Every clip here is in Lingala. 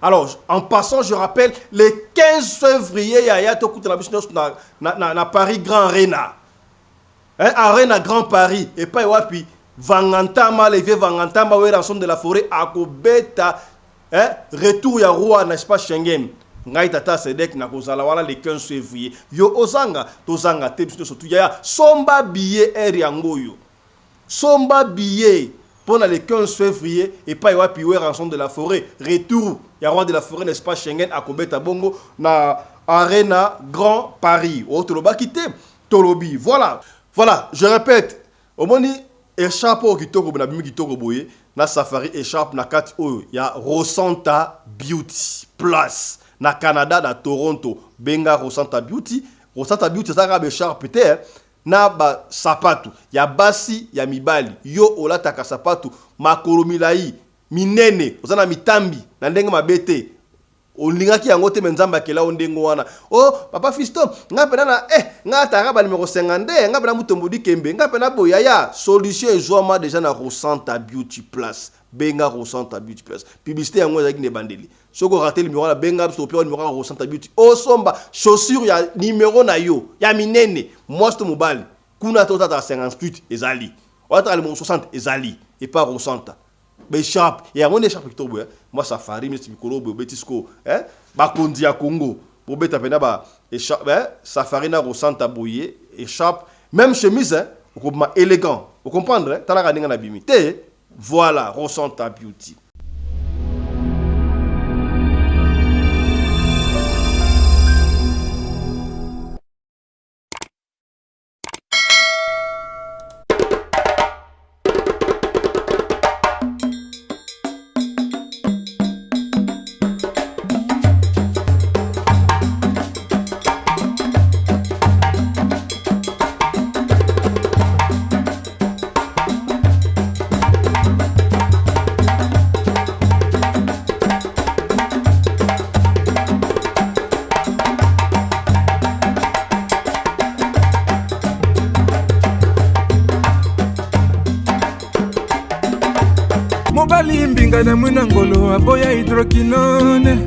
Alors, en passant, je rappelle, le 15 février, il y a na Paris Grand Arena. Arena Grand Paris. Et pas wapi. Vangantama, les vieux Vangantama, où est l'ensemble de la forêt, à Kobeta, retour ya roi, n'est-ce pas, Schengen. Ngai tata sedek na kozala wala le 15 février. Yo ozanga, tozanga te biso surtout ya somba billet air yango yo. Somba billet pendant le 15 février et pas wapi où est l'ensemble de la forêt, retour ya roi de la forêt, n'est-ce pas, Schengen, à Kobeta bongo na Arena Grand Paris. O toloba kité, tolobi. Voilà. Voilà, je répète, au moni écharpe au kitoko na bimi kitoko boye na safari écharpe na kati oyo ya Rosanta Beauty Plus na Canada na Toronto benga Rosanta Beauty ça ka be écharpe te na ba sapatu ya basi ya mibali yo olataka sapatu makolo milai minene ozana mitambi na ndenge mabete olingaki yango te menzamba kela ondengo wana oh papa Fiston nga pena na nga tara ba numéro 52 nga pena mutombodi kembe nga pena boya ya solution ezoma déjà na Rosanta Beauty Plus benga Rosanta Beauty Plus publicité yango ezaki ne bandeli soko raté le numéro na benga so pe numéro Rosanta Beauty o somba chaussure ya numéro na yo ya minene mosto mobali kuna tota 58 ezali wata le 60 ezali et pas Rosanta. Écharpe et à mon écharpe qui tombe moi safari mais mikolo betisco bakondi ya Congo pour beta pena ba écharpe safari na Rosanta boye écharpe même chemise comme élégant vous comprendre tala ninga na bimi te voilà Rosanta Beauty. mobali mbinga na mwina ngolo aboya hydroquinone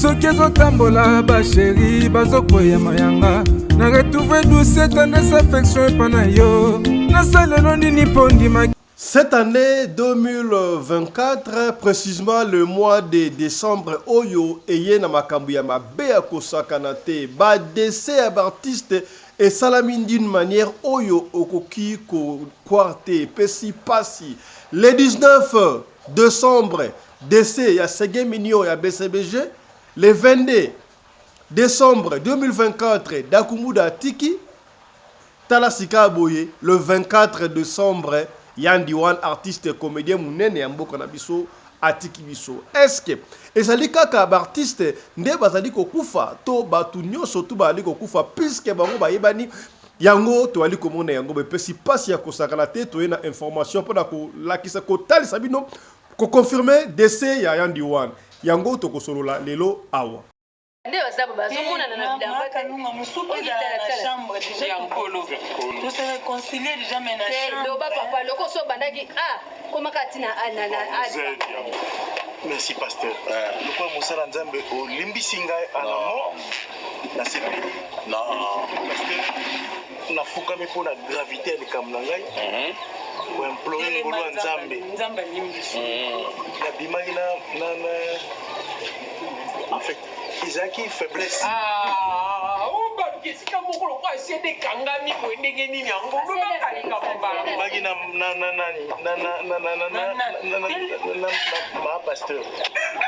soki ezotambola basheri bazokwea mayanga na retrouve douce tendresse affection epa na yo nasalelo nini mpo ndima. Cette année 2024, précisément le mois de décembre, Oyo eye na makambu ya mabe ya kosakana te ba décès ya artiste et salamine d'une manière Oyo okoki ko kwarte pesi pasi. Le 19 décembre, décès ya Sege Minio ya BCBG. Le 22 décembre 2024, Dakumuda Tiki Talasika Boye. Le 24 décembre, Yandi Wan, artiste comédien munene ya mboka na biso atiki biso. Est-ce que ezali kaka artiste nde bazali kokufa to batu nyonso to bazali kokufa puisque bango bayebani yango to ali komona yango bepesi pasi ya kosakana te to na information pona ko lakisa ko talisa bino ko confirmer décès ya Yandi Wan yango to kosolola lelo awa. Ndio sababu bazunguna na bidamba kanunga musuku ya la chambre déjà ya nkolo tout se réconcilier déjà mais na chambre ndio papa loko so bandaki koma katina merci pasteur loko musala nzambe olimbisi ngai anamo na sepe non pasteur na fukami pona gravité ya likambo na ngai ko implorer ngolo nzambe nzambe limbisi ya bimaki na en fait Isaki faiblesse. Oba kisika mokolo kwa siede kangami ko ndenge nini yango baba kalika baba. Bagi na ma pasteur.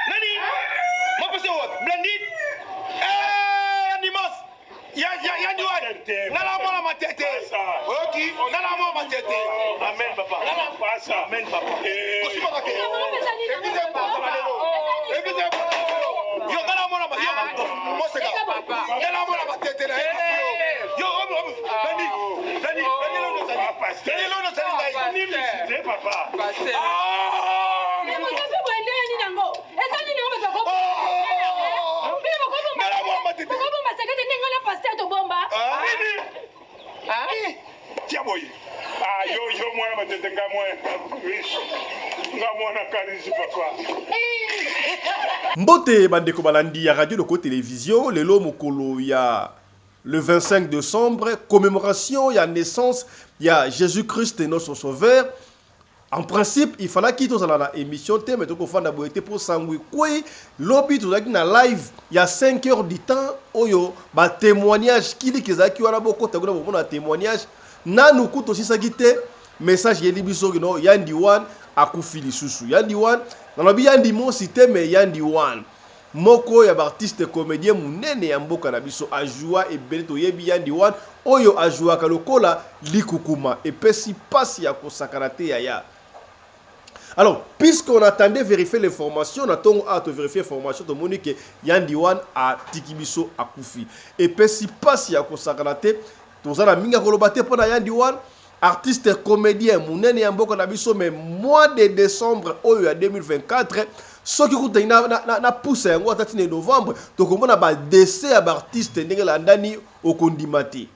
Nani? Ma pasteur what? Blended? Animos. Ya ndiwa. Nala mona matete. OK. Nala mona matete. Amen papa. Amen papa. Kusima kake. Yo nala mona matete. Moseka. Nala mona matete na. Yo Dani lo no sali. Dani lo no sali ngai. Ni papa. Pasteur. Tiens, boy. Ah, yo, moi, je vais te Mbote bandeko balandi ya radio loko télévision lelo mokolo ya le 25 décembre commémoration ya naissance ya Jésus-Christ notre sauveur. En principe il fallait qu'il soit dans la émission te mais to ko fanda boete pour sangui koi lobby to na live ya 5 heures du temps oyo ba témoignage kili kezaki wana boko tagona bomona témoignage nanu kuto sisagite message yeli biso no yandi one akufi lisusu yandi one nalobi yandi mo cité mais yandi one moko ya artiste comédien munene ya mboka na biso ajua e beto yebi yandi one oyo ajua kalokola likukuma et pesi passe ya kosakana te ya. Alors, puisqu'on attendait vérifier l'information, on attend à te vérifier l'information, de Monique yandi one a tikibiso akufi et pesi passe ya kosakana te tozana minga kolobate pona yandi one artiste comédien munene ya mboka na biso mais mois de décembre oyo ya 2024 soki kuta na pousse yango atati na novembre tokomona ba décès ya artiste ndenge landani okondimati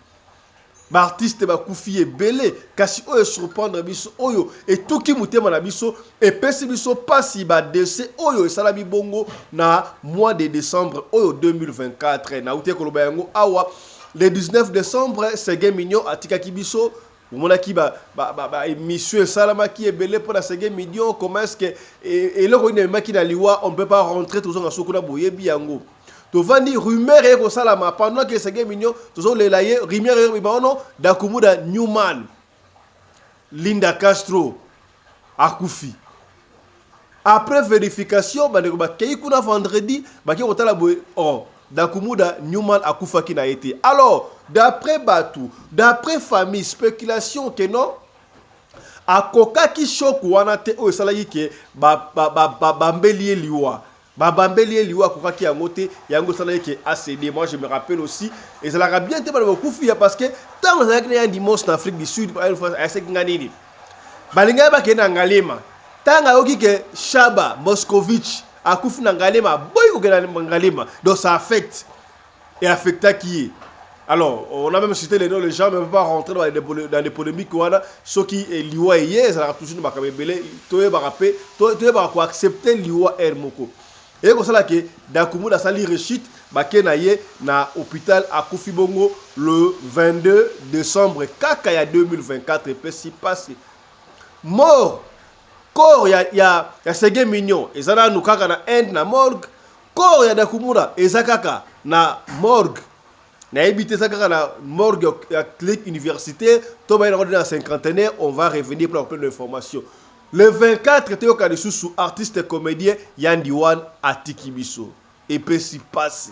ba artiste ba kufi ebele kasi oyo surprendre biso oyo etuki mutema na biso epesi biso pasi ba décès oyo esala bibongo na mois de décembre oyo 2024 na uti koloba yango awa le 19 décembre Sege Mignon atikaki biso monaki émission salama qui est belé pour la Sege Mignon comment est-ce que et le roi maki na liwa on peut pas rentrer tous en sokuna boyebi yango to vandi rumeur e ko salama pendant que Sege Mignon tous les laye rumeur e ba non Dakumuda Newman Linda Castro akufi après vérification ba kei kuna vendredi ba ki kotala boye oh Dakumuda Newman akufa qui n'a été. Alors, d'après Batou, d'après famille, spéculation que non, à Koka qui choque ou anate o salayi ke bambelier liwa. Bambelier liwa Koka qui a moté, yango salayi ke ACD. Moi je me rappelle aussi et ça l'a bien été pour kufi parce que tant que ça a un dimanche en Afrique du Sud par une fois à Sekinganini. Balinga ba ke na ngalema. Tanga oki ke Shaba Moscovitch akufi na ngalema boy ko na ngalema donc ça affecte et affecta qui est. Alors on a même cité les noms les gens ne peuvent pas rentrer dans les polémiques voilà ceux qui liwa hier ça a toujours ba kabele toye ba rapé toye ba ko accepter liwa moko et comme ça là que Dakumuda sali rechute ba kenaye na hôpital akufi bongo le 22 décembre kaka ya 2024 et puis si passé mort corps ya Sege Mignon ezana nukaka na end na morgue corps ya Dakumuda ezakaka na morgue na habité zakaka na morgue ya clinique universitaire to ba na dans cinquantenaire on va revenir pour plus d'informations le 24 teo ka sous artiste comédien Yandi One atikibiso et pesi passe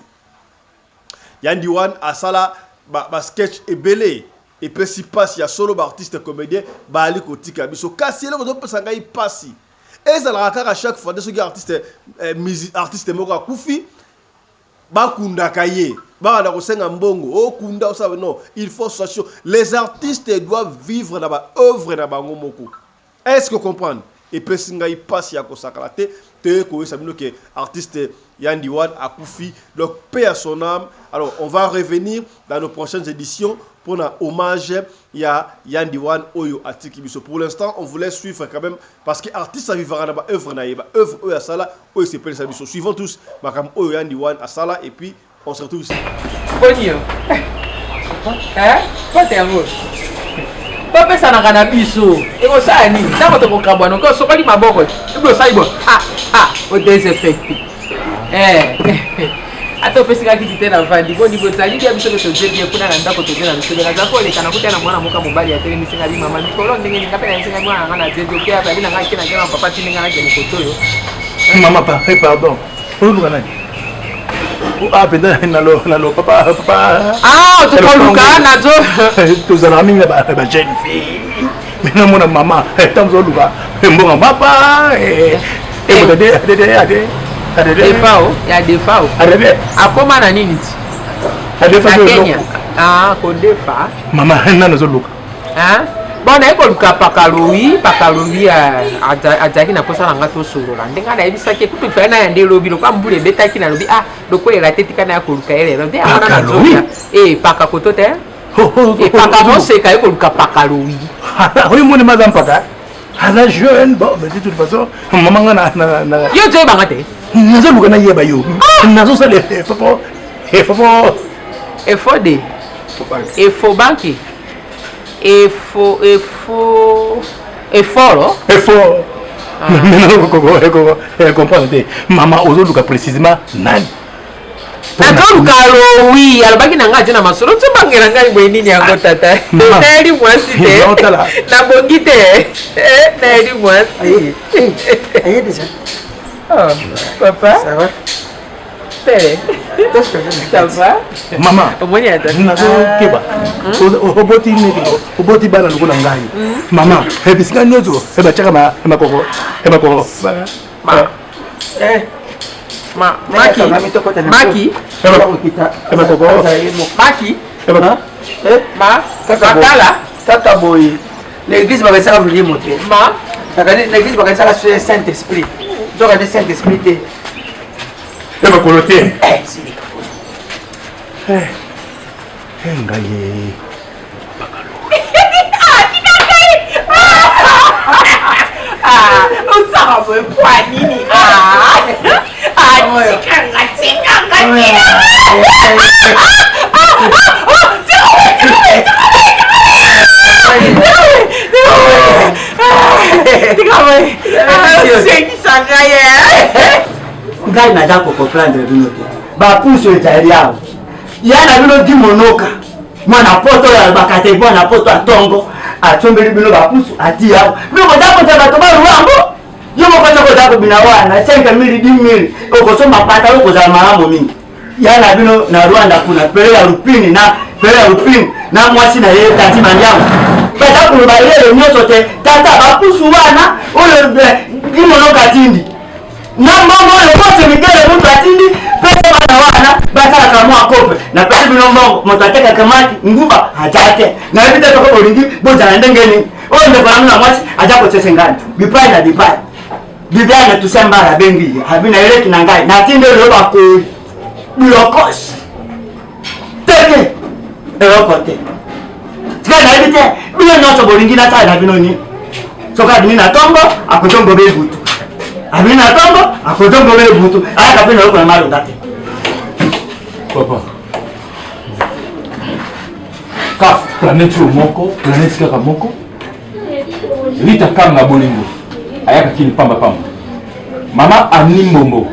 Yandi One asala ba sketch ebele et puis si passe il y a solo artiste comédien ba ali kotika biso kasi le ko pesanga i passi et ça la à chaque fois de ce artiste artiste moko akufi ba kunda kaye ba na ko senga mbongo o kunda ça non il faut sachant les artistes doivent vivre dans ba œuvre na bango moko est-ce que comprendre et puis singa i passe ya ko sakalate te ko sabino que artiste Yandi One akufi donc paix à son âme. Alors on va revenir dans nos prochaines éditions pour un hommage à Yandi One Oyo Atikibiso. Pour l'instant, on voulait suivre quand même parce que artiste vivra dans œuvre naïba, œuvre Oyo Asala, Oyo s'appelle Sabiso. Suivons tous Makam Oyo Yandi One Asala et puis on se retrouve ici. Bonio. Hein? Pas terreau. Papa ça na kana biso. Et ko sa ni, na ko to ko kabano ko so kali maboko. Iblo sa ibo. O des effects. Ato pesi kaki tena vandi boni botali dia biso to jebi kuna na ndako to tena biso na zako le kana kutana mwana muka mobali ya tele misinga bi mama mikolo ndenge ngapela nsinga mwana ngana jebi kia bali na ngaki na kema papa tini ngana kene kotoyo mama pardon ulu kana penda na lo papa to koluka na zo to zana minga ba jeune fille mina mona mama tamzo luka mbonga papa ade defao ya defao arebe akoma na nini ti adefa Kenya ko defa mama nana zo luka bona iko luka pakalowi ajaki na kosa nga to solo la ndenga na ebisa ke kutu fa na ya ndelo bilo kwa mbule betaki na lobi doko era tetika na ya koluka ele ndo amana na zoya paka kotote Et Pacaro, c'est quand même Pacaro, oui. Oui, mon maman Paka. Aza jeune, bon, mais de toute façon, maman na. Yo tu es bangate. Nazo lukana yeba yo. Nazo ça les faut. Il faut des. Il faut banquer. Il faut là. Il faut. Non, comprendre. Maman ozoluka précisément nani. Nakoluka lo oui, alobaki na ngai na masolo tu bangela ngai boye nini yango tata. Nayeli mwasi te. Nabongi te. Nayeli mwasi. Aïe déjà. Oh, papa. Ça va? Ça va? Maman. Omoni ata. Nazo keba. Oboti nini? Oboti bana lokola ngai. Maman, ebisika nyozo, ebachaka makoko. Maki. Tata boy. L'église va rester à vous montrer. L'église va rester à la Saint-Esprit. Tu auras des Saint-Esprit. C'est ma coloté. Ngai naza comprendre bino te. Ba puso etali yao. Yana bino di monoka. Mwana poto ya bakate mwana poto atongo. Atombeli bino ba puso ati yao. Bino kodako te bato ba ruambo. Yo moko kodako bina wana 5,000 10,000. Okosoma pata okoza malamu mingi. Yana bino na Rwanda kuna pele ya rupini na mwasi na yeye tati manyango. Bata kuba yele nyoso te tata ba puso wana oyo di monoka tindi. Na mbongo le pote migele mtu atindi pesa wana bata kama akope na pesa bino mbongo mtateka kamati nguba hatate na hivi tata kwa ulingi boza na ndengeni o ndo kwa mna mwasi ajako tsesengani bipai na bipai bibia na tusembara bengi habina ile kinangai na tinde le ba ko bilokos teke erokote tika na hivi te bino nyoso bolingi na tata bino ni soka dini na tombo akotongo bebutu Abina tombo, akotongo le butu. Aya kapena loko na malo ndate. Papa. Ka planète moko, planète kaka moko. Rita kanga bolingo. Ayaka kini pamba. Mama animombo.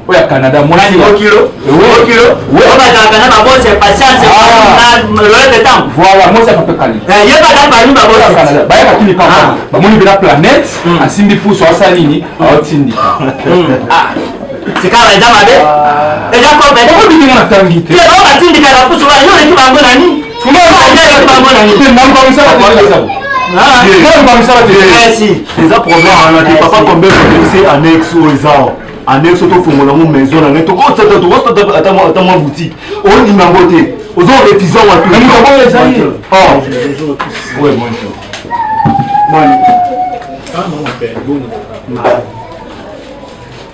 Oya Canada mwasi okilo. Oba taka na babose patience na le temps. Voilà, moi ça peut kali. Yeba ta ba ni babose Canada. Bayaka kini pamba. Ba moni bila planète, asimbi puso asalini, aotindi. C'est quand même mabe. Et là quoi ben on dit na tangite. C'est on va tindi kala puso wa yo ni bango nani? Tuma ba ndio bango nani? Namba misa ba tindi. Merci. Les problèmes on a papa combien c'est annexe aux gens. Annexe to fungola mo maison na neto ko tata to wasta ata mo boutique. On dit nangote. Aux autres refusant wa tout. Nani ko les amis. Oh. Ouais, bon. Ah non, père. Bon.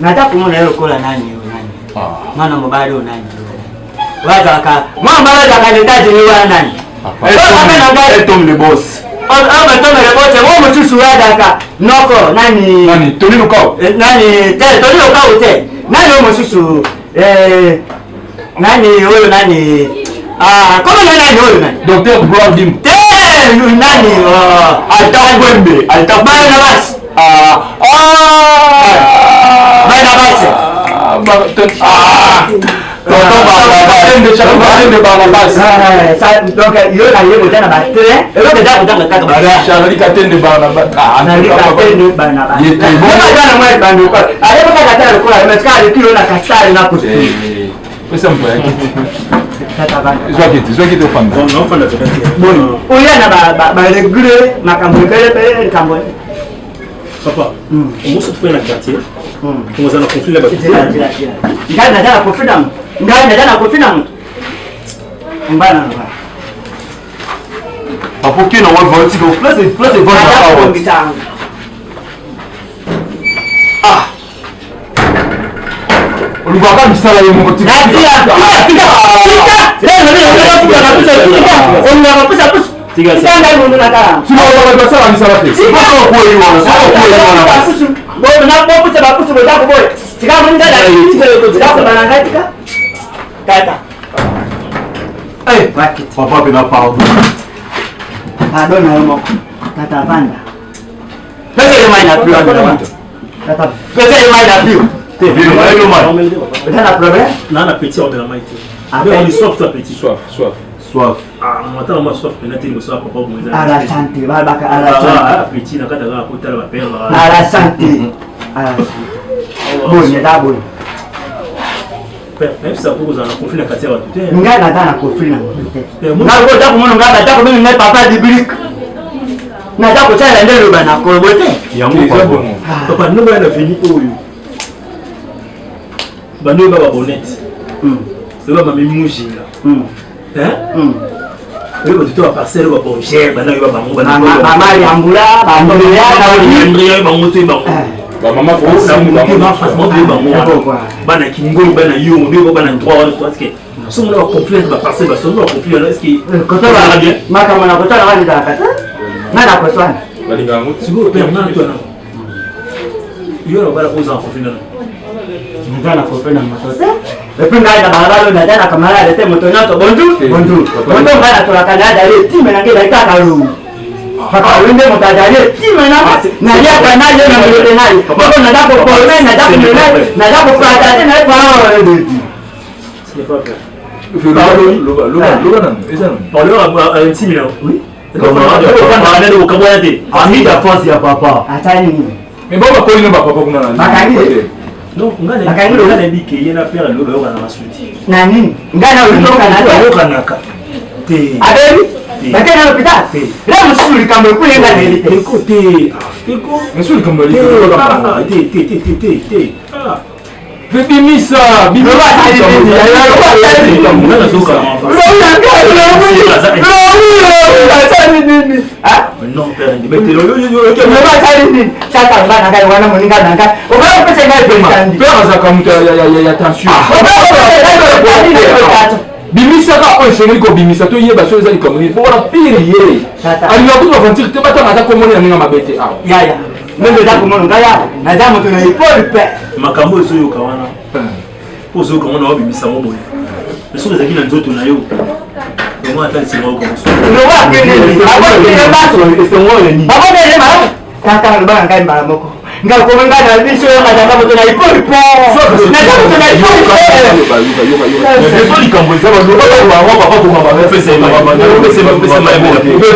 Nataka kumona leo kola nani yo nani? Mwana mbali yo nani? Waza aka. Mwana mbali akaletaje ni wana nani? Et Tom le boss. Tom le boss, wewe mchusu wadaka. Noko nani? Tony Lokao. Nani? Tony Lokao te. Nani wewe mchusu nani huyo nani? Kama nani huyo nani? Dr. Brodim. Nani? Altafwembe. Altafwembe na basi. Bana basi. Donc yo na yebo tena ba train elo ke dapo tanga kaka ba Charlie Katende bana ba Katende bana ba yete bo bana mwe bana ko ale ba katara ko ale ska kilo na kastari na kusi pesa mpo yake tata bana zwakiti ofanda non fanda tata bon oya na ba regule makambo pele kambo papa on se trouve dans le quartier on a un conflit là-bas ndana dana confident ndana confident mbana apoke na wa volti ko place de vendre olubaka misala ye moko tika papa pena pardon pardon na moko tata vanda pesa ile mai na pio tata pesa ile mai na pio te vile mai tata problème na na petit on de la maïté on est soif toi petit soif ah moi moi soif peut-être il me soif papa moi à la santé baka à la santé petit na kata ka kota la père à la santé bon il est bon même ça pour vous en conflit la quartier à tout nga na dana conflit na nga ko ta ko nga ba ta ko mimi papa di brick na ta ko tsala ndelo bana ko bote yango papa nous va na fini oyo bano ba bonnet c'est ba mami mujinga oui tu dois passer le bon cher bana ba bango bana mama yambula bambula na bango te bango ba mama faut ça franchement de bango bana kingo bana yo ndio bana 3 parce que somo na conflit ba passer ba somo na conflit là est-ce que ko to ba bien maka mona ko to na wani da kata na da ko swana balinga ngo sigo père na toi na yo na bala poser en conflit là ngana ko pena matote et puis ngana barabara na dana kamera lete moto nyoto bonjour moto ngana to la kanada ile time na ngela ikaka lu papa wende moto ajali time na ya kana ye na ngele nai bako na dako ko na dako na dako prata na kwa c'est pas vrai loba nan eza nan parler à un time là oui comme on a de vocabulaire ami da force ya papa atani mais baba ko ina ba papa kuna na makani non ngana dit que yena père lo ba na masuti nani ngana utoka na te adeli bakena hospital la musuli kambe kuyenga nelite écoutez musuli kambe te bimisa non père bimisaka oyo esengeli kobimisa toyeba so eza likambo nini mpona pire ye alinga kutu baventure te batanga ata komoni ya ndenge mabe te awa yaya meme eza komona ngaya naza moto na ipole mpe makambo ezoyoka wana mpo ozoyoka mwana wabimisa mo boye soki ezalaki na nzoto na yo yango ata lisenga okomoso kaka lobaka ngai mbala moko ngai koma ngai na biso yo naza moto na ipole mpe naza moto na ipole likambo eza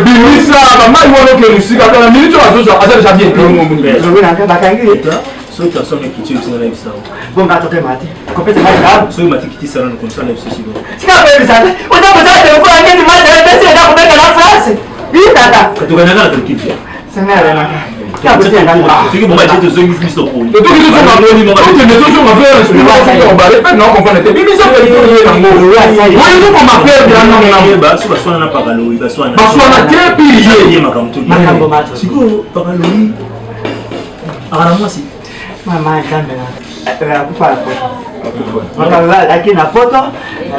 bimisa bamai wana okelusika kana minute oyo aza deja bien bakangi soki tasonga kiti oyo na biso bonga toke mate kopete ngai soki mati kiti salana komsa na biso siko sika pebisaka otakoza telefone angeti mate pesi eza kobeka na france itata katokanaka na tokiti sengarenaka soki bonga ete tozongi biso poni baso baswana na pakaloyi baswana te pire makambo sikoyo pakaloyi akana mwasi mama nzambela akufa na poto makanga alaki na poto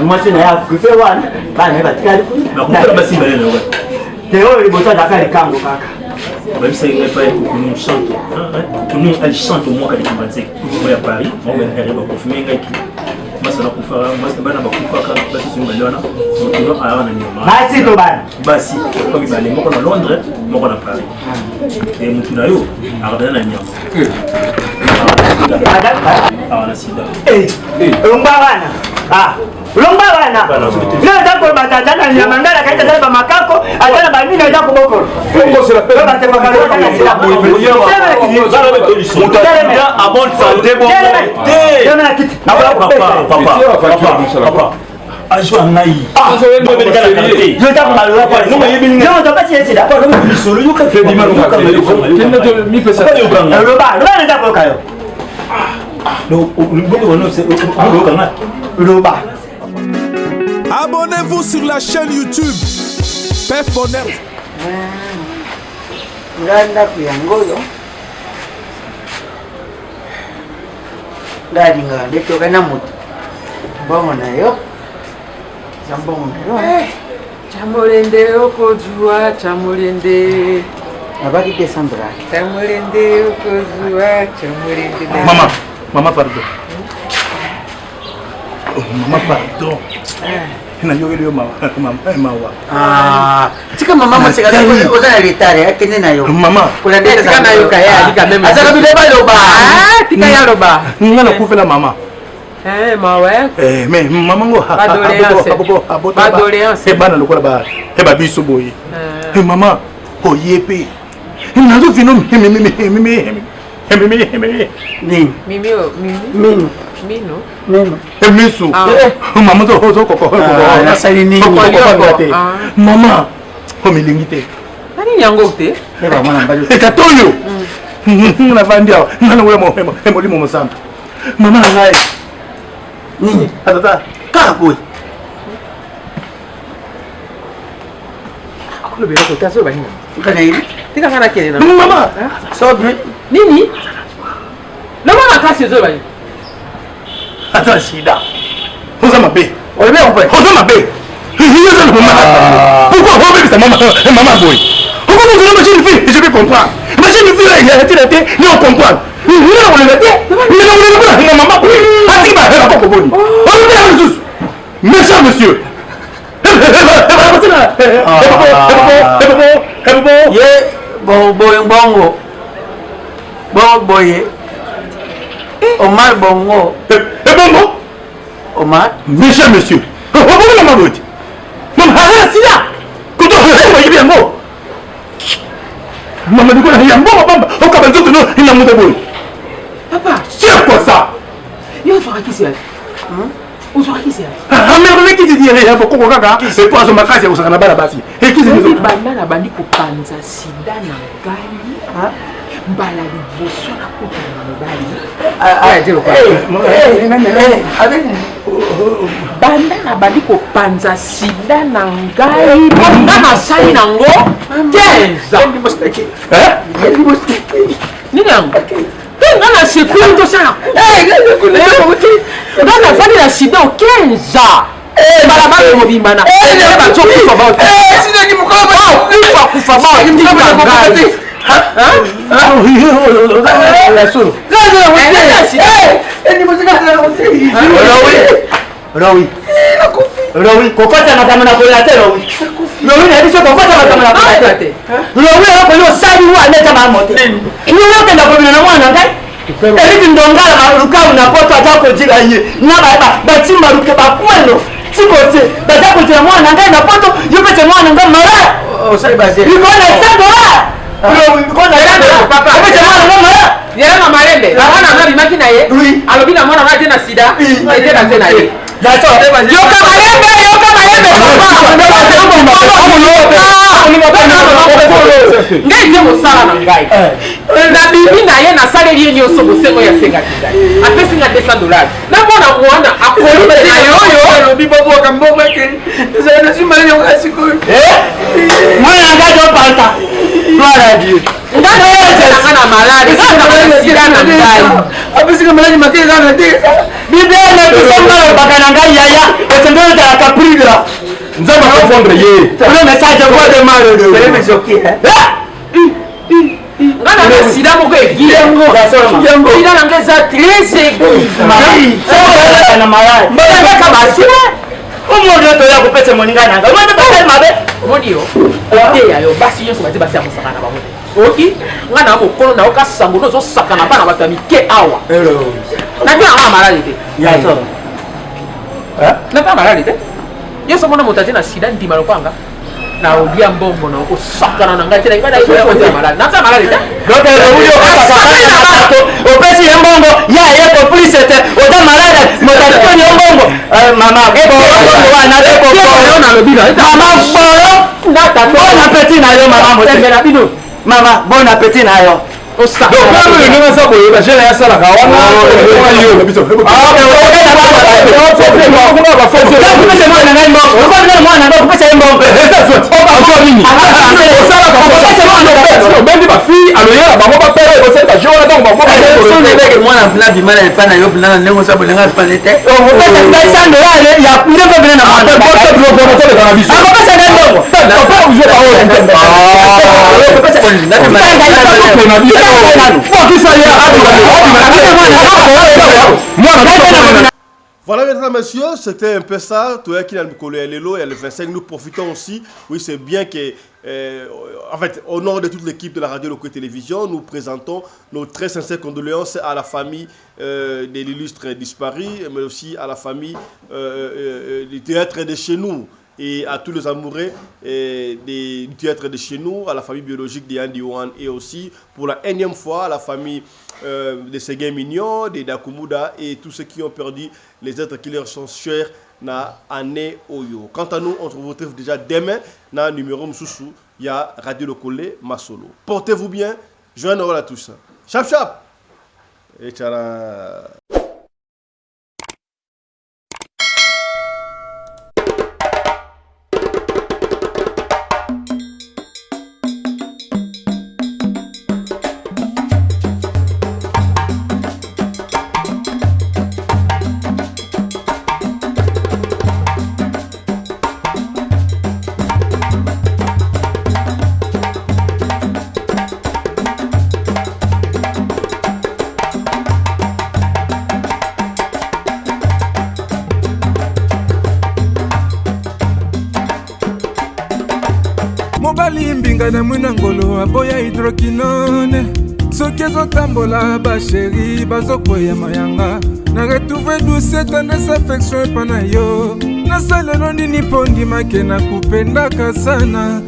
mwasi na ye akufe wana bana ye batikali bakufela basimba ye na yo te oyo liboso azaka likambo kaka babisaki ngai pa ekokunu chanto tunu alichanto mwaka likambanzeki oyo ya paris maobenere bakonfirme ngai ki masala kufaka bana bakufaka basisoni bale wana motuno ayawa na nyama basi to bana basi kwa mibale moko na londres moko na paris e motu na yo akabana na nyama awa na sida lomba wana lomba wana leo tako batata na nyama ngala kaita tala makako atana banini eza kubokolo ajwa ngai Abonnez-vous sur la chaîne YouTube Pef Bonheur. Nganda kuyangoyo ngalinga ndetoka na moto mbongo na yo za mbongo na yo chamulende okozwa chamulende abaki desambra chamulende okozwa chamulende mama pardon mama pardon na yogeli yo mawa tika mama maseka ozana letare akende na yo mama kula ndeka tika na yo kaya tika meme azaka bileba loba tika ya loba ngana kufela mama mawe mais mama ngo badoléance bana lokola ba ba biso boye mama oyepe nazo vino Mino. Misu. Mama to hozo koko. Na sali ni. Mama. Komilingi te. Nani nyango te? Eba mwana mbali. Ekatoyo. Na vandia. Nana wala mo molimo mosamba. Mama ngai. Nini? Atata. Ka boy. Akulo bero ko taso bani. Kana hivi? Tika kana kele na. Mama. So nini? Na mama kasi zo bani. Attends, Sida. Vous avez ma on est on peut. Vous avez ma pourquoi vous avez maman boy? Pourquoi vous avez une fille? Je vais comprendre. Imagine une fille là, il a été là, on comprend. On l'a été. Maman boy. Ati ba hela koko boni. On est là tous. Méchant monsieur. Ye bongo. Boye. Omar bongo. Bongo. Omar. Méchant monsieur. Pourquoi la maman? Maman, c'est là. Kuto, vous bien bon. Maman, vous avez un bon papa. Au cas où il a monté bon. Papa, c'est quoi ça? Il faut qui c'est? Où sont qui c'est? Ah mais qui te dit rien pour quoi kaka? C'est pas son makasi au sakana bala basi. Et qui c'est? Bana na bandi ko panza sida na ngai. Mbala liboso na kotana mobali. Banda na bandi kopanza sida na ngai banda nasali nango 15 nini yango nga na sekuli tosala nga na fandi na sida o 15 balabala mobimbana bazokufa bakufa baotingangai Rowi, kokota makamana kola te Rowi. Rowi na biso kokota makamana kola te. Rowi ko yo sali wa leta ma mote. Ni yo kenda ko na mwana ngai. Eri ndongala maruka una poto atako jira ye. Na ba timba ruke ba kweno. Sikote, baza ko jira mwana ngai na poto, yo pete mwana ngai mara. O sai baze. Iko na sando la. Rowi ko na sando papa. Yo pete mwana ngai mara. Yera na marende. Na mwana na bimaki na ye. Alobi na mwana na tena sida. Ete na tena ye. Yoka malembe ngai te mosala na ngai na bibi na ye nasaleli ye nyonso bosengo ya sengaki ngai apesi nga $200 namona mwana akolite na yo oyo olobi boboka mbomake ezali na simala nyongo ya sikoyo mwana ngai topanta gloire à Dieu ngai na malade sida na ngai apesika maladi makei kaka te bibele bisongala baka na ngai yaya otembele ta caprira nzamba confondre ye le message quoi de mal de me choquer ngana na sida moko egilengo sida na ngai eza très aigu na malade mbona kaka basile omondo toya kopesa moninga nanga omanda bakali mabe modio oteya yo basi nyonso batie basi ya mosaka na bango oki nga na mokolo na oka sango nozosaka na bana bato ya mike awa natina nga malade te natina malade te nyonso mona moto atie na sida ndima lokwanga na olia mbongo na okosakana na ngai te naibada otia malade natia malade te opesi ye mbongo ya ye complice te oza malade motatoni yo mbongo mama bon appétit na yo mama motembela bino mama bon appétit na yo obendi bafille aloyela bango bapere ekosalika jo wana ntango que moi, la vie, mal, elle pas na yo, na négo ça, bolenga, pas l'été. On va pas se mettre ça là, il y a plus de problème à faire. Pas de problème dans la vie. Ah, pas ça là. Pas vous jouer parole. Voilà, mesdames et messieurs, c'était un peu ça. Tout qui a le 25, nous profitons aussi. Oui, c'est bien que, en fait, au nom de toute l'équipe de la radio Loco Télévision, nous présentons nos très sincères condoléances à la famille de l'illustre disparu, mais aussi à la famille du théâtre de chez nous et à tous les amoureux du théâtre de chez nous, à la famille biologique de Andy One et aussi pour la énième fois à la famille de Séguin Mignon, de Dakumuda et tous ceux qui ont perdu les êtres qui leur sont chers na année Oyo. Quant à nous, on se retrouve déjà demain dans le numéro Moussoussou, il y a Radio Lokole Masolo. Portez-vous bien, joignez-nous à tous. Chap chap et tchara. Mbinga na mwina ngolo aboya hydroquinone soki ezotambola basheri bazokwea mayanga na retrouve douce tendresse affection epa na yo nasalelo nini mpo ndimake na kupendaka sana